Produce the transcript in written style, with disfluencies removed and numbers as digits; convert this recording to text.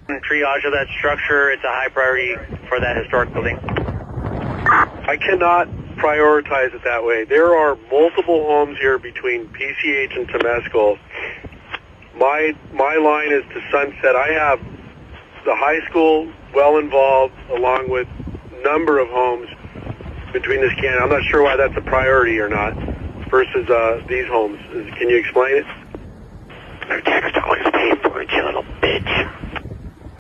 triage of that structure. It's a high priority for that historic building. I cannot prioritize it that way. There are multiple homes here between PCH and Temescal. My line is to Sunset. I have the high school well involved, along with a number of homes between this can. I'm not sure why that's a priority or not versus these homes. Can you explain it? Their tax dollars pay for it, you little bitch.